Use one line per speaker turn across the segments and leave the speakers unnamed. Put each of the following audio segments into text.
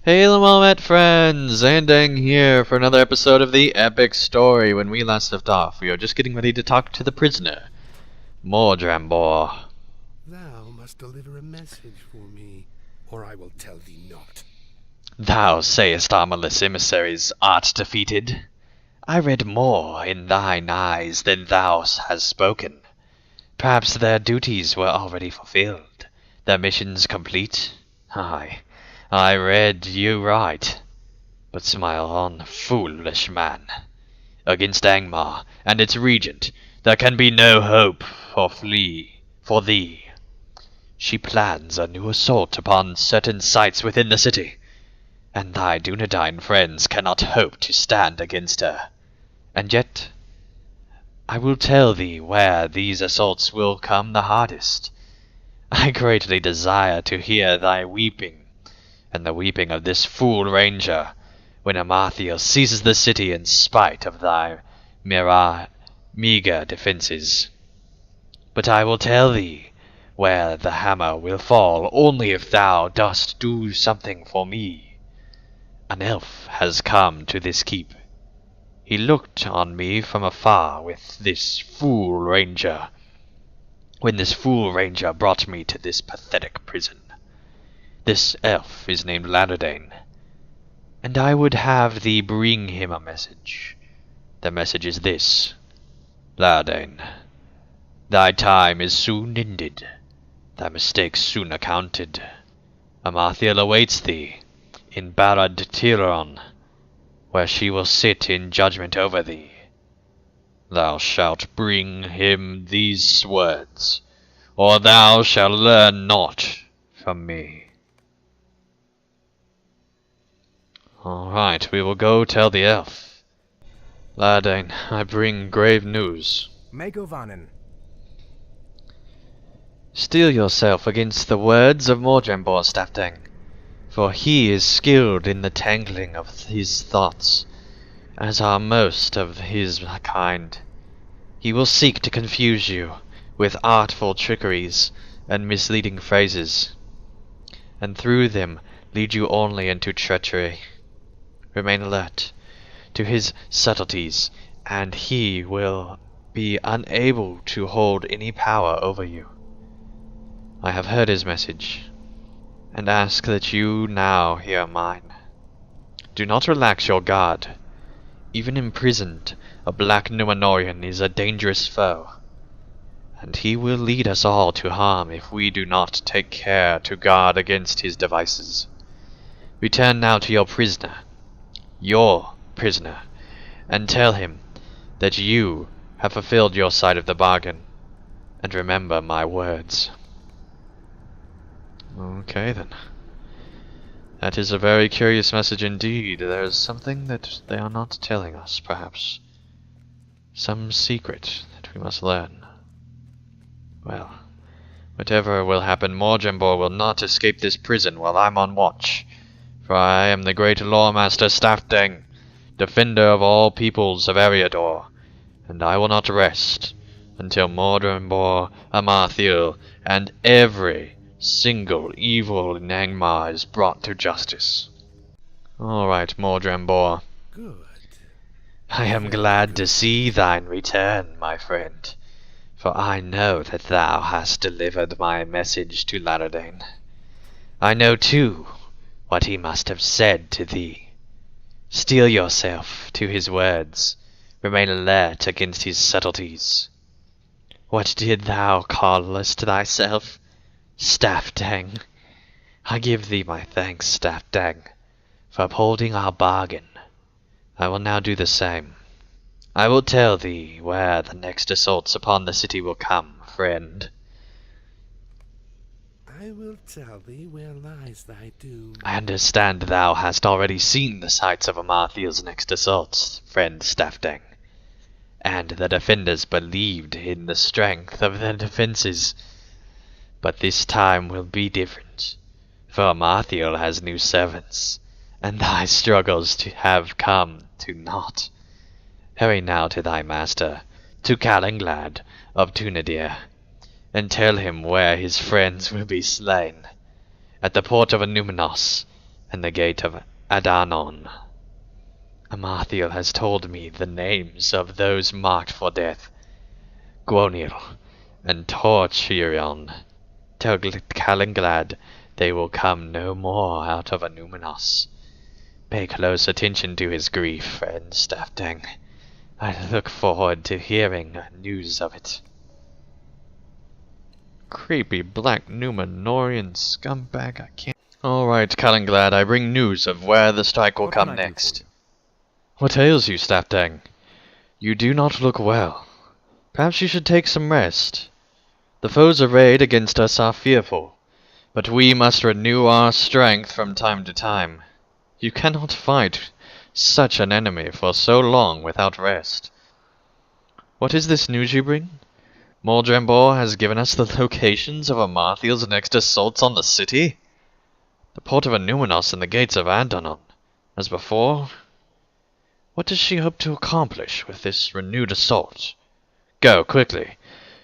Hail moment, friends! Zandang here for another episode of the epic story. When we last left off, we are just getting ready to talk to the prisoner, Mordrambor.
Thou must deliver a message for me, or I will tell thee not.
Thou sayest armorless emissaries art defeated. I read more in thine eyes than thou hast spoken. Perhaps their duties were already fulfilled, their missions complete. Aye, I read you right. But smile on, foolish man. Against Angmar and its regent, there can be no hope for thee. She plans a new assault upon certain sites within the city, and thy Dunedain friends cannot hope to stand against her. And yet, I will tell thee where these assaults will come the hardest. I greatly desire to hear thy weeping, and the weeping of this fool ranger, when Amathiel seizes the city in spite of thy meager defenses. But I will tell thee where the hammer will fall only if thou dost do something for me. An elf has come to this keep. He looked on me from afar with this fool ranger, when this fool ranger brought me to this pathetic prison. This elf is named Ladadain, and I would have thee bring him a message. The message is this: Ladadain, thy time is soon ended, thy mistakes soon accounted. Amathiel awaits thee in Barad Tiron, where she will sit in judgment over thee. Thou shalt bring him these words, or thou shalt learn naught from me. Alright, we will go tell the elf. Ladadain, I bring grave news.
Megovanen.
Steel yourself against the words of Mordrambor, Staftang, for he is skilled in the tangling of his thoughts, as are most of his kind. He will seek to confuse you with artful trickeries and misleading phrases, and through them lead you only into treachery. Remain alert to his subtleties, and he will be unable to hold any power over you. I have heard his message, and ask that you now hear mine. Do not relax your guard. Even imprisoned, a black Numenorian is a dangerous foe, and he will lead us all to harm if we do not take care to guard against his devices. Return now to your prisoner, and tell him that you have fulfilled your side of the bargain, and remember my words. Okay then. That is a very curious message indeed. There is something that they are not telling us, perhaps. Some secret that we must learn. Well, whatever will happen, Mordrambor will not escape this prison while I'm on watch. For I am the great Loremaster Staftang, defender of all peoples of Eriador, and I will not rest until Mordrambor, Amathiel, and every single evil in Angmar is brought to justice. Alright, Mordrambor.
Good.
I am glad to see thine return, my friend, for I know that thou hast delivered my message to Ladadain. I know, too, what he must have said to thee. Steel yourself to his words, remain alert against his subtleties. What did thou callest thyself? Staftang. I give thee my thanks, Staftang, for upholding our bargain. I will now do the same. I will tell thee where the next assaults upon the city will come, friend.
I will tell thee where lies thy doom.
I understand thou hast already seen the sights of Amathiel's next assaults, friend Staftang, and the defenders believed in the strength of their defenses. But this time will be different, for Amathiel has new servants, and thy struggles have come to naught. Hurry now to thy master, to Calanglad of Tunadir, and tell him where his friends will be slain, at the port of Numenos, and the gate of Adanon. Amathiel has told me the names of those marked for death. Gwonil and Torchirion. Tell Calenglad they will come no more out of Anumenos. Pay close attention to his grief, friend Staffdang. I look forward to hearing news of it. Creepy black Numenorian scumbag, I can't... Alright, Calenglad, I bring news of where the strike will come next. What ails you, Staffdang? You do not look well. Perhaps you should take some rest. The foes arrayed against us are fearful, but we must renew our strength from time to time. You cannot fight such an enemy for so long without rest. What is this news you bring? Moldrembor has given us the locations of Amathiel's next assaults on the city? The port of Anumenos and the gates of Andonon, as before? What does she hope to accomplish with this renewed assault? Go, quickly,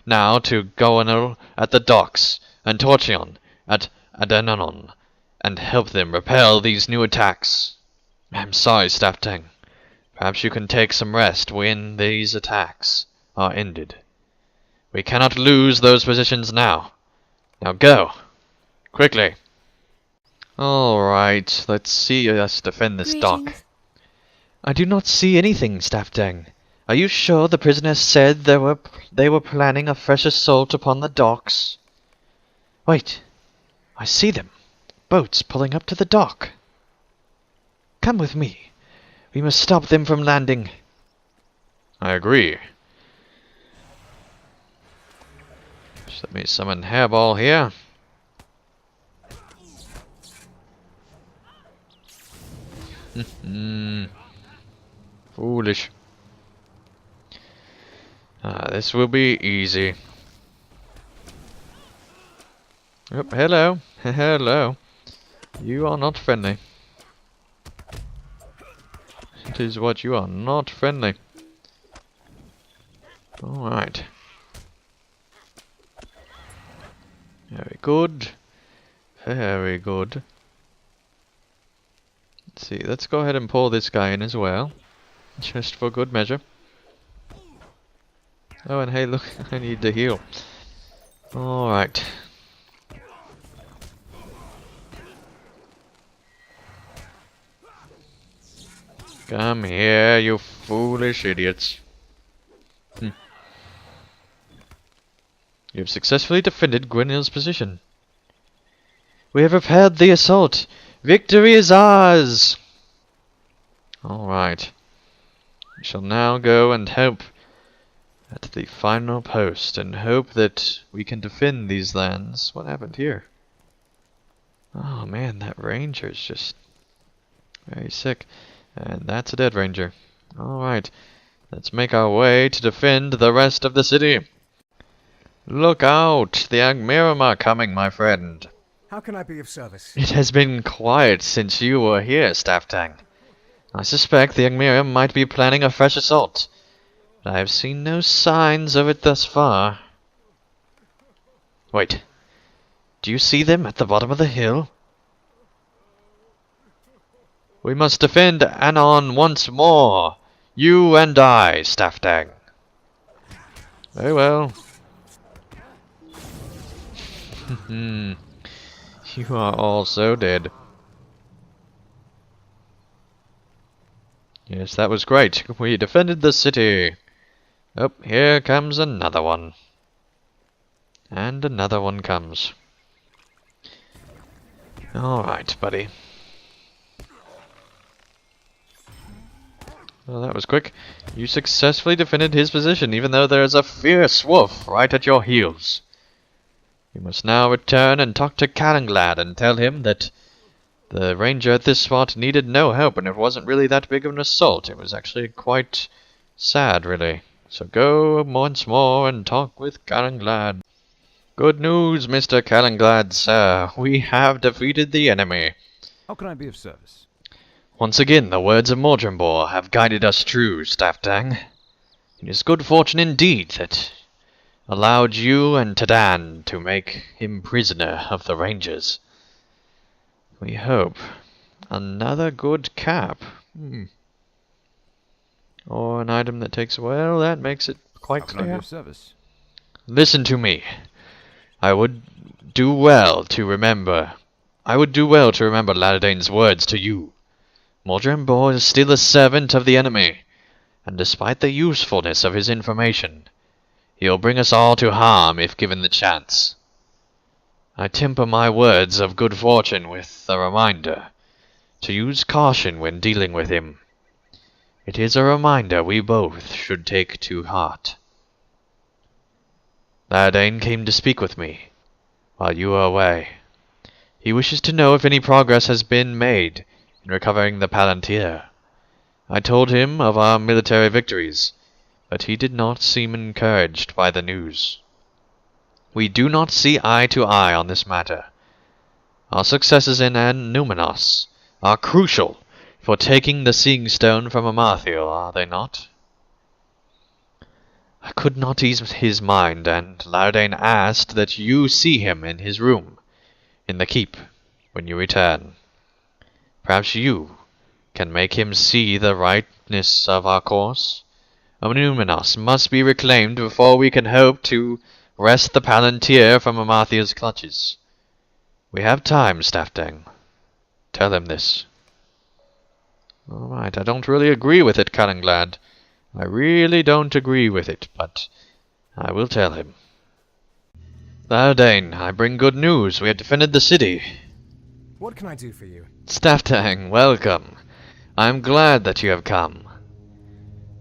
now to Goanil at the docks, and Torchion at Adenanon, and help them repel these new attacks. I'm sorry, Staftang. Perhaps you can take some rest when these attacks are ended. We cannot lose those positions now. Now go! Quickly! Alright, let's see us defend this dock. I do not see anything, Staftang. Are you sure the prisoners said they were planning a fresh assault upon the docks? Wait, I see them. Boats pulling up to the dock. Come with me. We must stop them from landing. I agree. Just let me summon Hairball here. Foolish. This will be easy. Oh, hello. Hello. You are not friendly. It is what you are not friendly. Alright. Very good. Very good. Let's see, let's go ahead and pull this guy in as well. Just for good measure. Oh, and hey, look, I need to heal. Alright. Come here, you foolish idiots. You have successfully defended Gwynil's position. We have repaired the assault. Victory is ours! Alright. We shall now go and help at the final post and hope that we can defend these lands. What happened here? Oh man, that ranger is just very sick. And that's a dead ranger. Alright, let's make our way to defend the rest of the city. Look out! The Agmiram are coming, my friend.
How can I be of service?
It has been quiet since you were here, Staftang. I suspect the Agmiram might be planning a fresh assault, but I have seen no signs of it thus far. Wait, do you see them at the bottom of the hill? We must defend Anon once more. You and I, Staftang. Very well. You are all so dead. Yes, that was great. We defended the city. Oh, here comes another one. And another one comes. Alright, buddy. Well, that was quick. You successfully defended his position, even though there is a fierce wolf right at your heels. You must now return and talk to Calenglad and tell him that the ranger at this spot needed no help and it wasn't really that big of an assault. It was actually quite sad, really. So go once more and talk with Calenglad. Good news, Mr. Calenglad, sir. We have defeated the enemy.
How can I be of service?
Once again, the words of Moldrembor have guided us true, Staftang. It is good fortune indeed that allowed you and Tadan to make him prisoner of the Rangers. We hope, Another good cap. Or an item that takes... Well, that makes it quite
How can I be
clear.
of service?
Listen to me. I would do well to remember Ladain's words to you. Mordrembor is still a servant of the enemy, and despite the usefulness of his information, he'll bring us all to harm if given the chance. I temper my words of good fortune with a reminder to use caution when dealing with him. It is a reminder we both should take to heart. Ladain came to speak with me while you were away. He wishes to know if any progress has been made in recovering the Palantir. I told him of our military victories, but he did not seem encouraged by the news. We do not see eye to eye on this matter. Our successes in Numenos are crucial for taking the Seeing Stone from Amathiel, are they not? I could not ease his mind, and Ladain asked that you see him in his room, in the keep, when you return. Perhaps you can make him see the rightness of our course. Numenos must be reclaimed before we can hope to wrest the Palantir from Amathiel's clutches. We have time, Staffdang. Tell him this. All right, I don't really agree with it, Callanglad. I really don't agree with it, but I will tell him. Ladain, I bring good news. We have defended the city.
What can I do for you?
Staftang, welcome. I am glad that you have come.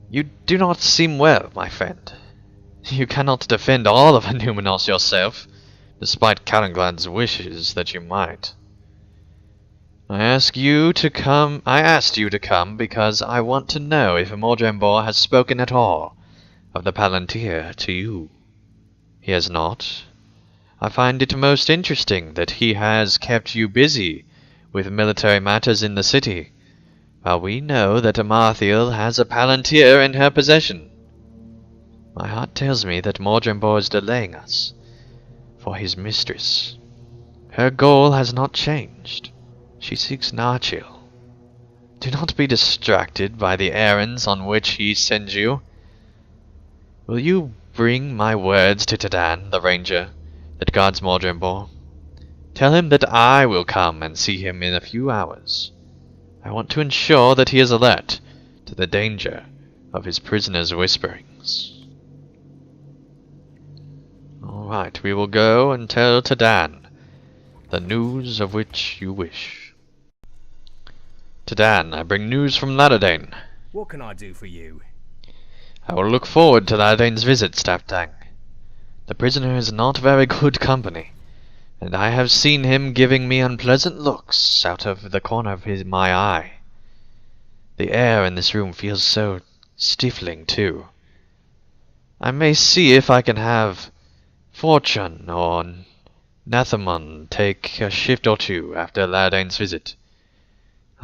You do not seem well, my friend. You cannot defend all of Numenos yourself, despite Callanglad's wishes that you might. I asked you to come because I want to know if Mordrembor has spoken at all of the Palantir to you. He has not. I find it most interesting that he has kept you busy with military matters in the city, while we know that Amathiel has a Palantir in her possession. My heart tells me that Mordrembor is delaying us for his mistress. Her goal has not changed. She seeks Narchil. Do not be distracted by the errands on which he sends you. Will you bring my words to Tadan, the ranger, that guards Mordrembor? Tell him that I will come and see him in a few hours. I want to ensure that he is alert to the danger of his prisoner's whisperings. All right, we will go and tell Tadan the news of which you wish. Tadan, I bring news from Ladain.
What can I do for you?
I will look forward to Ladain's visit, Staftang. The prisoner is not very good company, and I have seen him giving me unpleasant looks out of the corner of my eye. The air in this room feels so stifling, too. I may see if I can have Fortune or Nathamon take a shift or two after Ladain's visit.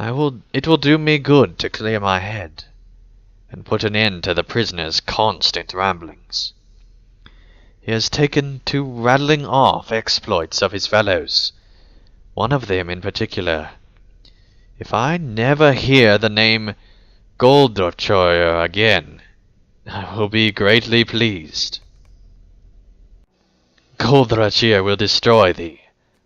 It will do me good to clear my head, and put an end to the prisoner's constant ramblings. He has taken to rattling off exploits of his fellows, one of them in particular. If I never hear the name Goldrach again, I will be greatly pleased. Goldrach will destroy thee.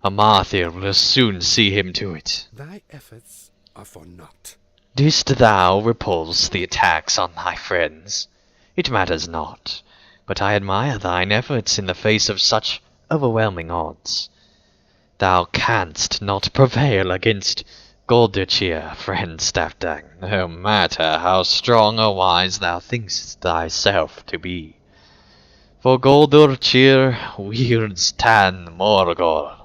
Amathiel will soon see him to it.
Thy efforts are for naught.
Didst thou repulse the attacks on thy friends? It matters not, but I admire thine efforts in the face of such overwhelming odds. Thou canst not prevail against Goldrach, friend Staftang, no matter how strong or wise thou thinkst thyself to be. For Goldrach wields Tan Morgul.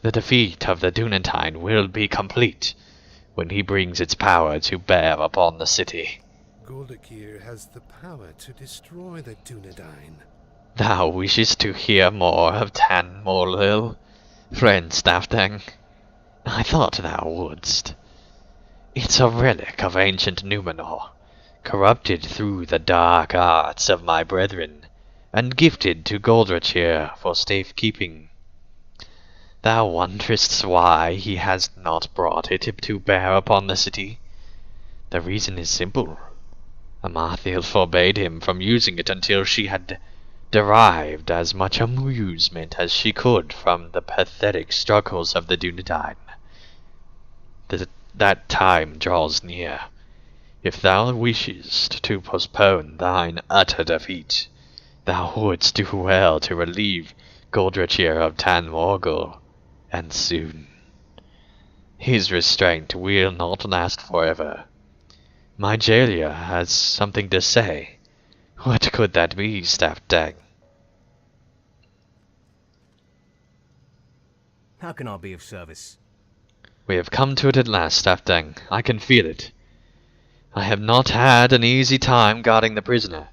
The defeat of the Dunedain will be complete when he brings its power to bear upon the city.
Goldrach has the power to destroy the Dunedain.
Thou wishest to hear more of Tan Morgul, friend Staftang? I thought thou wouldst. It's a relic of ancient Numenor, corrupted through the dark arts of my brethren, and gifted to Goldrach for safekeeping. Thou wonderest why he has not brought it to bear upon the city? The reason is simple. Amathiel forbade him from using it until she had derived as much amusement as she could from the pathetic struggles of the Dunedain. That time draws near. If thou wishest to postpone thine utter defeat, thou wouldst do well to relieve Goldrach of Tan Morgul, and soon. His restraint will not last forever. My jailer has something to say. What could that be, Staff Dang?
How can I be of service?
We have come to it at last, Staff Dang. I can feel it. I have not had an easy time guarding the prisoner,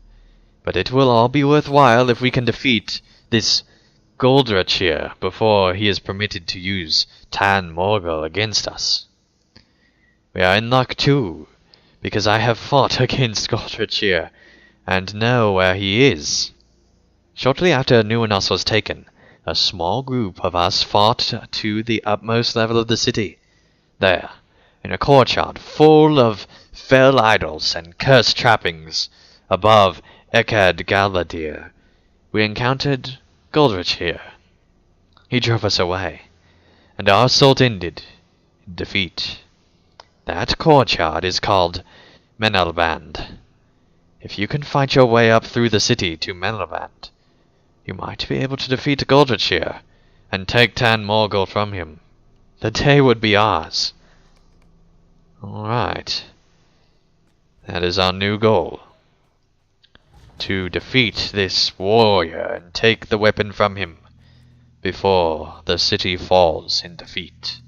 but it will all be worthwhile if we can defeat this Goldrach here before he is permitted to use Tan Morgul against us. We are in luck too, because I have fought against Goldrach here and know where he is. Shortly after Nuanos was taken, a small group of us fought to the utmost level of the city. There, in a courtyard full of fell idols and cursed trappings above Ekad Galadir, we encountered Goldrach here. He drove us away, and our assault ended in defeat. That courtyard is called Menelband. If you can fight your way up through the city to Menelband, you might be able to defeat Goldrach here and take Tan Morgul from him. The day would be ours. Alright. That is our new goal. To defeat this warrior and take the weapon from him before the city falls in defeat.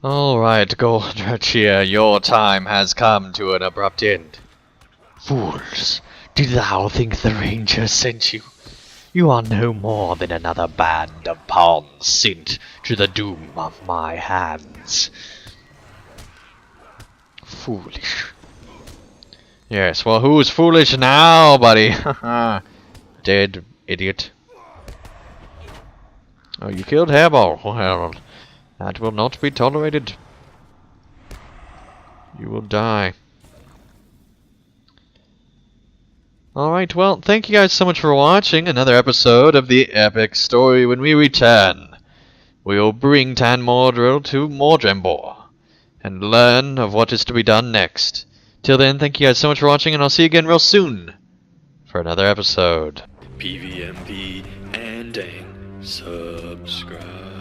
Alright, Goldrach, your time has come to an abrupt end. Fools, did thou think the Ranger sent you? You are no more than another band of pawns sent to the doom of my hands. Foolish. Yes, well, who's foolish now, buddy? Dead idiot. Oh, you killed Hairball. Well, that will not be tolerated. You will die. Alright, well, thank you guys so much for watching another episode of the epic story. When we return, we will bring Tan Morgul to Mordrembor and learn of what is to be done next. Till then, thank you guys so much for watching, and I'll see you again real soon for another episode. PVMP and Dang. Subscribe.